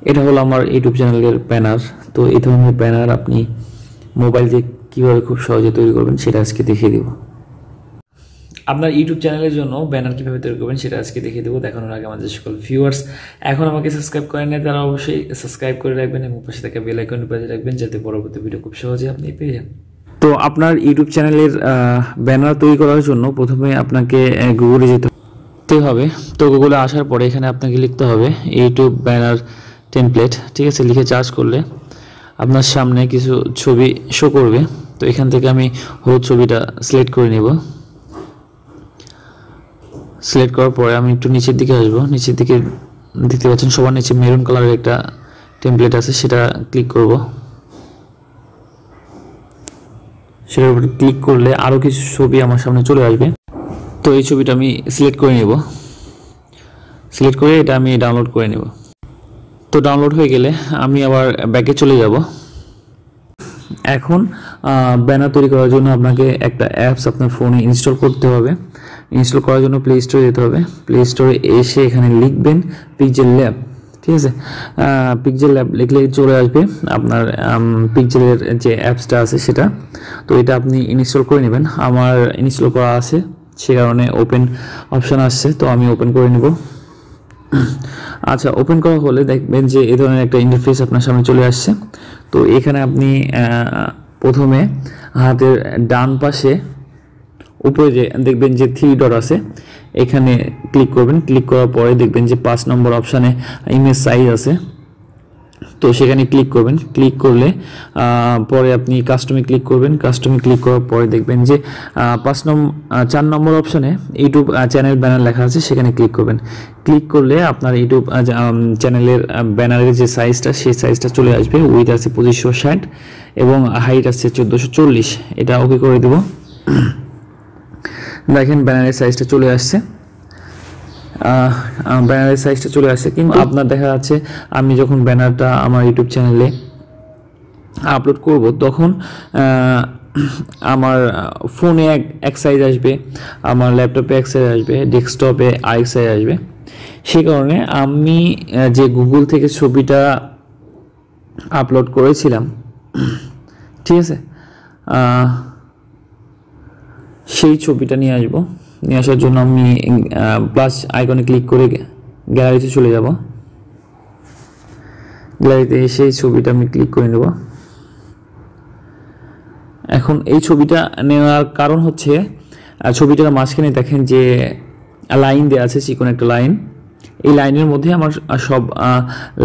এটা হলো আমার ইউটিউব চ্যানেলের ব্যানার। তো এই ধরনের ব্যানার আপনি মোবাইল দিয়ে কীভাবে খুব সহজে তৈরি করবেন সেটা আজকে দেখিয়ে দেব। আপনার ইউটিউব চ্যানেলের জন্য ব্যানার কীভাবে তৈরি করবেন সেটা আজকে দেখিয়ে দেবো। দেখানোর আগে আমাদের সকল ভিউয়ার্স এখন আমাকে সাবস্ক্রাইব করেন না, তারা অবশ্যই সাবস্ক্রাইব করে রাখবেন এবং পাশে থাকা বেল আইকন বাজিয়ে রাখবেন যাতে পরবর্তী ভিডিও খুব সহজে আপনি পেয়ে যান। তো আপনার ইউটিউব চ্যানেলের ব্যানার তৈরি করার জন্য প্রথমে আপনাকে গুগলে যেতে হবে। তো গুগলে আসার পরে এখানে আপনাকে লিখতে হবে ইউটিউব ব্যানার টেমপ্লেট, ঠিক আছে। লিখে সার্চ করলে আপনার সামনে কিছু ছবি শো করবে। তো এখান থেকে আমি হলুদ ছবিটা সিলেক্ট করে নেব। সিলেক্ট করার পরে আমি একটু নিচের দিকে আসবো। নিচের দিকে দেখতে পাচ্ছেন সবার নিচে মেরুন কালারের একটা টেমপ্লেট আছে, সেটা ক্লিক করব। সেটার উপর ক্লিক করলে আরও কিছু ছবি আমার সামনে চলে আসবে। তো এই ছবিটা আমি সিলেক্ট করে নেব। সিলেক্ট করে এটা আমি ডাউনলোড করে নেব। তো ডাউনলোড হয়ে গেলে আমি আবার ব্যাকে চলে যাব। এখন ব্যানার তৈরি করার জন্য আপনাকে একটা অ্যাপস আপনার ফোনে ইনস্টল করতে হবে। ইনস্টল করার জন্য প্লে স্টোরে যেতে হবে। প্লে স্টোরে এসে এখানে লিখবেন pixellab, ঠিক আছে। pixellab লিখলে চলে আসবে আপনার পিক্সেলের যে অ্যাপসটা আছে সেটা। তো এটা আপনি ইনস্টল করে নেবেন। আমার ইনস্টল করা আছে, সে কারণে ওপেন অপশান আসছে, তো আমি ওপেন করে নেব। আচ্ছা, ওপেন করা হলে দেখবেন যে এই ধরনের একটা ইন্টারফেস আপনার সামনে চলে আসছে। তো এখানে আপনি প্রথমে হাতের ডান পাশে উপরে যে দেখবেন যে 3 ডট আছে, এখানে ক্লিক করবেন। ক্লিক করার পরে দেখবেন যে 5 নম্বর অপশানে ইমেজ সাইজ আছে, তো সেখানে ক্লিক করবেন। ক্লিক করলে পরে আপনি কাস্টমে ক্লিক করবেন। কাস্টমে ক্লিক করার পরে দেখবেন যে 4 নম্বর অপশানে ইউটিউব চ্যানেল ব্যানার লেখা আছে, সেখানে ক্লিক করবেন। ক্লিক করলে আপনার ইউটিউব চ্যানেলের ব্যানারের যে সাইজটা সেই সাইজটা চলে আসবে। উইথ আছে 2560 এবং হাইট আছে 1440। এটা ওকে করে দেব। দেখেন ব্যানারের সাইজটা চলে আসছে। ব্যানারের সাইজটা চলে আসছে, কিন্তু আপনার দেখা যাচ্ছে আমি যখন ব্যানারটা আমার ইউটিউব চ্যানেলে আপলোড করব তখন আমার ফোনে এক সাইজ আসবে, আমার ল্যাপটপে এক সাইজ আসবে, ডেস্কটপে আরেক সাইজ আসবে। সে কারণে আমি যে গুগল থেকে ছবিটা আপলোড করেছিলাম, ঠিক আছে, সেই ছবিটা নিয়ে আসবো। নিয়ে আসার জন্য আমি প্লাস আইকনে ক্লিক করে গ্যালারিতে চলে যাব। গ্যালারিতে এসে এই ছবিটা আমি ক্লিক করে নেব। এখন এই ছবিটা নেওয়ার কারণ হচ্ছে ছবিটার মাঝখানে দেখেন যে লাইন দেওয়া আছে, চিকন একটা লাইন। এই লাইনের মধ্যে আমার সব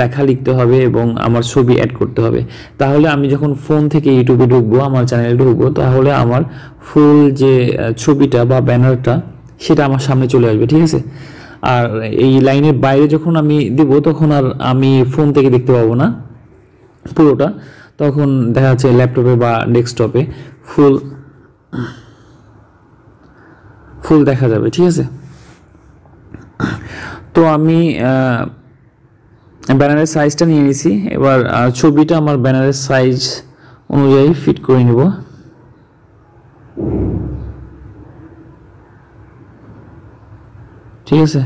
লেখা লিখতে হবে এবং আমার ছবি অ্যাড করতে হবে। তাহলে আমি যখন ফোন থেকে ইউটিউবে ঢুকবো, আমার চ্যানেলে ঢুকবো, তাহলে আমার ফুল যে ছবিটা বা ব্যানারটা সেটা আমার সামনে চলে আসবে, ঠিক আছে। আর এই লাইনের বাইরে যখন আমি দেব তখন আর আমি ফোন থেকে দেখতে পাবো না পুরোটা, তখন দেখা যাচ্ছে ল্যাপটপে বা ডেস্কটপে ফুল দেখা যাবে, ঠিক আছে। তো আমি ব্যানারের সাইজটা নিয়ে নিয়েছি। এবার ছবিটা আমার ব্যানারের সাইজ অনুযায়ী ফিট করে নেব। ঠিক আছে,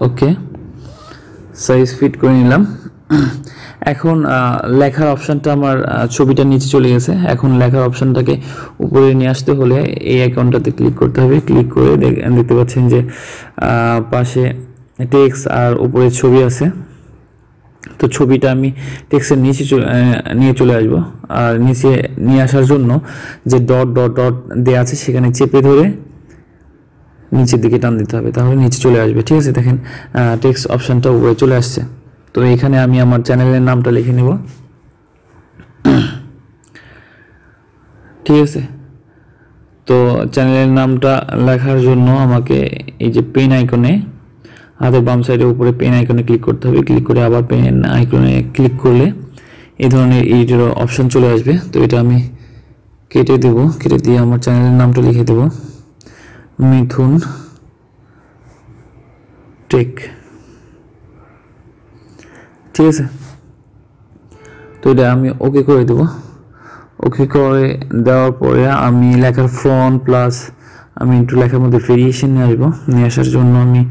ওকে, সাইজ ফিট করে নিলাম। এখন লেখার অপশানটা আমার ছবিটার নিচে চলে গেছে। এখন লেখার অপশানটাকে উপরে নিয়ে আসতে হলে এই আইকনটাতে ক্লিক করতে হবে। ক্লিক করে দেখতে পাচ্ছেন যে পাশে টেক্সট আর উপরে ছবি আছে। তো ছবিটা আমি টেক্সটের নিচে নিয়ে চলে আসবো। আর নিচে নিয়ে আসার জন্য যে ডট ডট ডট দেওয়া আছে সেখানে চেপে ধরে নিচের দিকে টান দিতে হবে, তাহলে নিচে চলে আসবে, ঠিক আছে। দেখেন টেক্সট অপশানটা উপরে চলে আসছে। তো এখানে আমি আমার চ্যানেলের নামটা লিখে নেব, ঠিক আছে। তো চ্যানেলের নামটা লেখার জন্য আমাকে এই যে পেন আইকনে হাতের বাম সাইডের উপরে পেন আইকনে ক্লিক করতে হবে। ক্লিক করে আবার পেন আইকনে ক্লিক করলে এই ধরনের এডিটর অপশন চলে আসবে। তো এটা আমি কেটে দেব, কেটে দিয়ে আমার চ্যানেলের নামটা লিখে দেব, মিথুন টেক, ঠিক আছে। তো এটা আমি ওকে করে দেব। ওকে করে দেওয়ার পরে আমি লেখার ফন্ট প্লাস আমি একটু লেখার মধ্যে ভেরিয়েশন নিয়ে আসবো। নিয়ে আসার জন্য আমি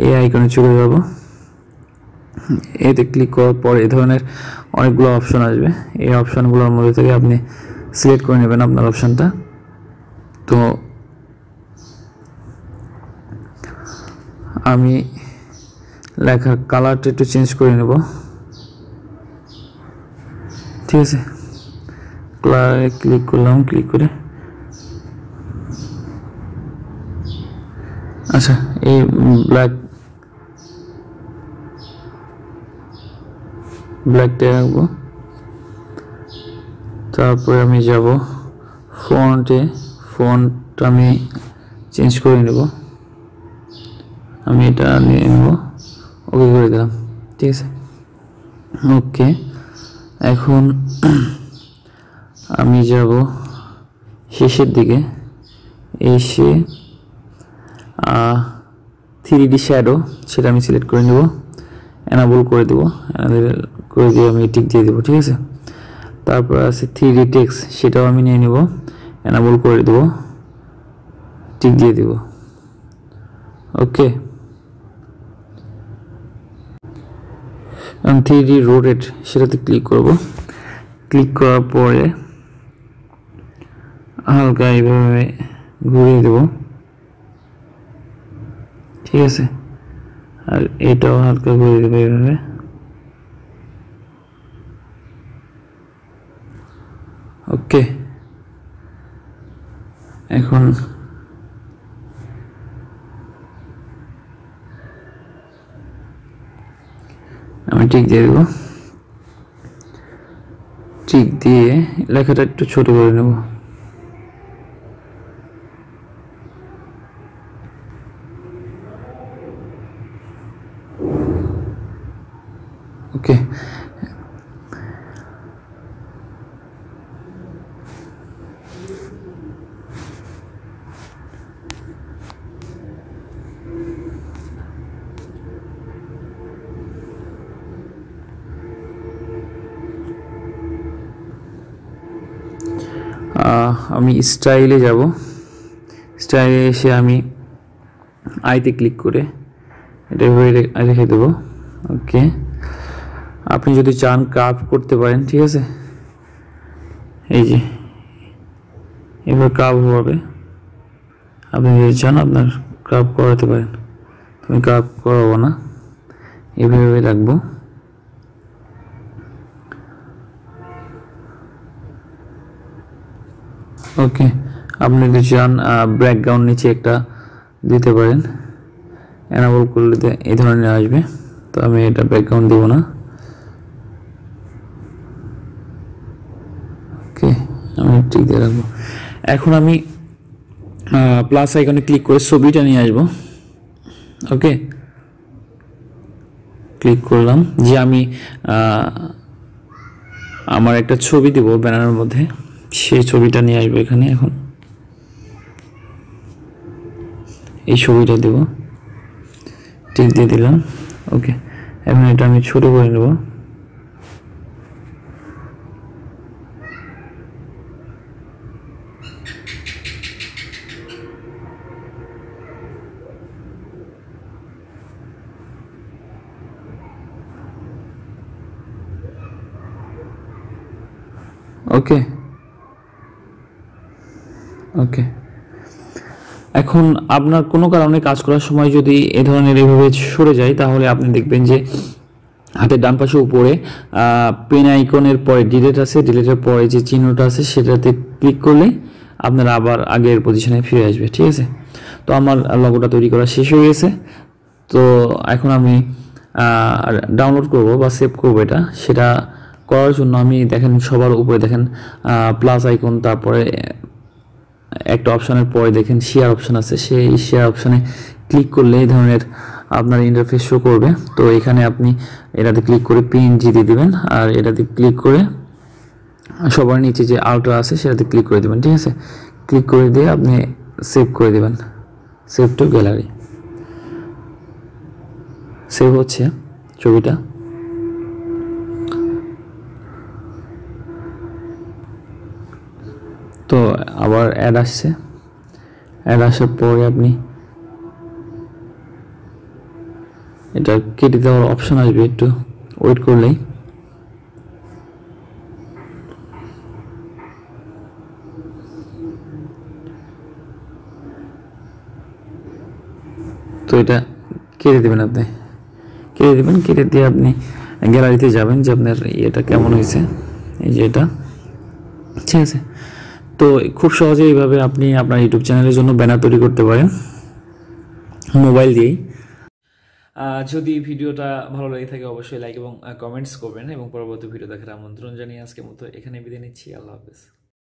এই আইকনে চলে যাব। এতে ক্লিক করার পর এই ধরনের অনেকগুলো অপশন আসবে। এই অপশনগুলোর মধ্যে থেকে আপনি সিলেক্ট করে নেবেন আপনার অপশনটা। তো আমি লেখার কালারটা একটু চেঞ্জ করে নেব, ঠিক আছে। কালারে ক্লিক করলাম, ক্লিক করে আচ্ছা এই ব্ল্যাকটা রাখবো। তারপরে আমি যাব ফন্টে, ফন্টটা আমি চেঞ্জ করে নেব। আমি এটা নিয়ে নেব, ওকে করে দিলাম, ঠিক আছে। ওকে, এখন আমি যাব শেষের দিকে, এসে 3D শ্যাডো সেটা আমি সিলেক্ট করে নেব, এনাবল করে দেবো, এনাবল করে দিয়ে আমি টিক দিয়ে দেবো, ঠিক আছে। তারপর আছে 3D টেক্সট, সেটাও আমি নিয়ে নেব, এনাবল করে দেবো, টিক দিয়ে দেব। ওকে, আমি 3D রোটেট সেটাতে ক্লিক করব। ক্লিক করার পরে হালকা এইভাবে ঘুরিয়ে দেব, ঠিক আছে। আর এটাও হালকা ঘুরিয়ে দেবো এইভাবে। ওকে, এখন আমি টিক দিয়ে দেবো, টিক দিয়ে লেখাটা একটু ছোট করে নেব। ওকে, আমি স্টাইলে যাব। স্টাইলে এসে আমি আইতে ক্লিক করে এটা রেখে দেবো। ওকে, আপনি যদি চান কার্ভ করতে পারেন, ঠিক আছে। এই যে এবার কার্ভ হবে, আপনি যদি চান আপনার কার্ভ করাতে পারেন। আমি কার্ভ করাবো না, এভাবে রাখবো। ওকে, আপনি যদি চান ব্যাকগ্রাউন্ড নিচে একটা দিতে পারেন, এনাবল করলে এই ধরনের আসবে। তো আমি এটা ব্যাকগ্রাউন্ড দেব না। ওকে, আমি ঠিক দিয়ে রাখবো। এখন আমি প্লাস আইকনে ক্লিক করে ছবিটা নিয়ে আসবো। ওকে, ক্লিক করলাম যে আমি আমার একটা ছবি দেব ব্যানারের মধ্যে, সেই ছবিটা নিয়ে আসবো এখানে। এখন এই ছবিটা দেব, টিক দিয়ে দিলাম। ওকে, এখন এটা আমি ছোট করে নেব। ওকে, ওকে, এখন আপনার কোনো কারণে কাজ করার সময় যদি এ ধরনের এভাবে সরে যায়, তাহলে আপনি দেখবেন যে হাতের ডান পাশে উপরে পেন আইকনের পরে ডিলিট আছে, ডিলিটের পরে যে চিহ্নটা আছে সেটাতে ক্লিক করলে আপনার আবার আগের পজিশনে ফিরে আসবে, ঠিক আছে। তো আমার লগোটা তৈরি করা শেষ হয়ে গেছে। তো এখন আমি ডাউনলোড করব বা সেভ করব এটা। সেটা করার জন্য আমি দেখেন সবার উপরে দেখেন প্লাস আইকন, তারপরে একটা অপশনের পরে দেখেন শেয়ার অপশন আছে। সেই শেয়ার অপশনে ক্লিক করলে এই ধরনের আপনার ইন্টারফেস শো করবে। তো এখানে আপনি এটাতে ক্লিক করে পিএনজি দিয়ে দিবেন, আর এটাতে ক্লিক করে সবার নিচে যে আলট্রা আছে সেটাতে ক্লিক করে দেবেন, ঠিক আছে। ক্লিক করে দিয়ে আপনি সেভ করে দেবেন, সেভ টু গ্যালারি। সেভ হচ্ছে ছবিটা। তো আবার অ্যাড আসছে, অ্যাড আসার পরে আপনি এটা কেটে দেওয়ার অপশন আসবে, একটু ওয়েট করলেই। তো এটা কেটে দেবেন, আপনি কেটে দেবেন। কেটে দিয়ে আপনি গ্যালারিতে যাবেন যে আপনার এটা কেমন হয়েছে, এই যে এটা, ঠিক আছে। তো খুব সহজে এইভাবে আপনি আপনার ইউটিউব চ্যানেলের জন্য ব্যানার তৈরি করতে পারেন মোবাইল দিয়েই। যদি ভিডিওটা ভালো লাগে থাকে অবশ্যই লাইক এবং কমেন্টস করবেন, এবং পরবর্তী ভিডিও দেখার আমন্ত্রণ জানিয়ে আজকের মতো এখানে বিদায় নিচ্ছি। আল্লাহ হাফেজ।